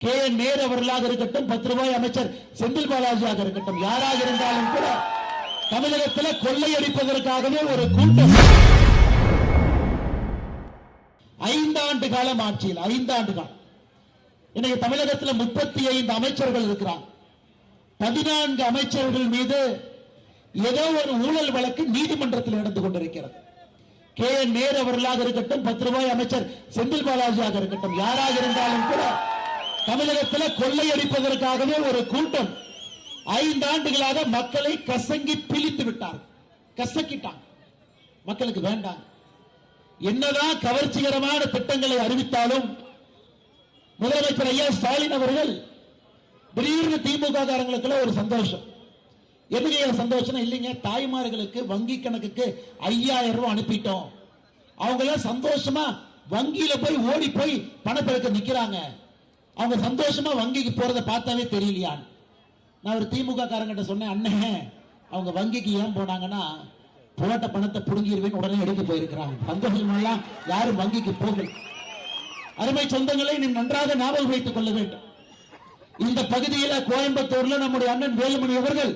KN Nehru அவர்களாக இருக்கட்டும், 10 ரூபாய் அமைச்சர் செந்தில் பாலாஜியாக இருக்கட்டும், யாராக இருந்தாலும் கூட தமிழகத்தில் கொள்ளையடிப்பதற்காகவே ஒரு கூட்டம் 5 ஆண்டு காலம் ஆட்சியில் 5 ஆண்டு காலம். இன்னைக்கு தமிழகத்தில் 35 அமைச்சர்கள் இருக்கிறார். 14 அமைச்சர்கள் மீது ஏதோ ஒரு ஊழல் வழக்கு நீதிமன்றத்தில் நடந்து கொண்டிருக்கிறது. KN நேரு அவர்களாக இருக்கட்டும், 10 ரூபாய் அமைச்சர் செந்தில் பாலாஜியாக இருக்கட்டும், யாராக இருந்தாலும் கூட தமிழகத்தில் கொள்ளையடிப்பதற்காகவே ஒரு கூட்டம் 5 ஆண்டுகளாக மக்களை கசங்கி பிழித்து விட்டார். கசக்கிட்டாங்க. மக்களுக்கு வேண்டாம். என்னதான் கவர்ச்சிகரமான திட்டங்களை அறிவித்தாலும் முதலமைச்சர் ஐயா ஸ்டாலின் அவர்கள் திடீர்னு திமுக காரங்களுக்குள்ள ஒரு சந்தோஷம். எதுக்கு சந்தோஷம் இல்லைங்க, தாய்மார்களுக்கு வங்கி கணக்குக்கு 5000 ரூபாய் அனுப்பிட்டோம். அவங்க எல்லாம் சந்தோஷமா வங்கியில போய் ஓடி போய் பணப்பெருக்க நிக்கிறாங்க. அவங்க சந்தோஷமா வங்கிக்கு போறதை பார்த்தாவே தெரியலையா. நான் ஒரு திமுக காரங்கிட்ட சொன்னேன், அண்ணன் அவங்க வங்கிக்கு ஏன் போனாங்கன்னா போட்ட பணத்தை புடுங்கிடுவேன் உடனே எடுக்க போயிருக்கிறாங்க. சந்தோஷமெல்லாம் யாரும் வங்கிக்கு போகல. அருமை சொந்தங்களை நீ நன்றாக ஞாபகம் வைத்துக் கொள்ள வேண்டும். இந்த பகுதியில் கோயம்புத்தூர்ல நம்முடைய அண்ணன் வேலுமணி அவர்கள்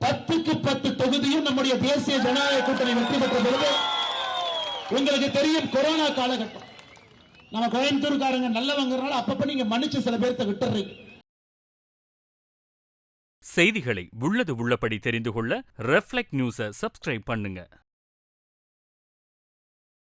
10க்கு 10 தொகுதியும் நம்முடைய தேசிய ஜனநாயக கூட்டணி வெற்றி பெற்ற பொழுது உங்களுக்கு தெரியும், கொரோனா காலகட்டம். நம்ம கோயம்புத்தூர்காரங்க நல்லவங்கிறனால அப்பப்ப நீங்க மன்னிச்சு சில பேர்த்த விட்டுறீங்க. செய்திகளை உள்ளது உள்ளபடி தெரிந்து கொள்ள ரெஃப்ளெக்ட் நியூஸை சப்ஸ்கிரைப் பண்ணுங்க.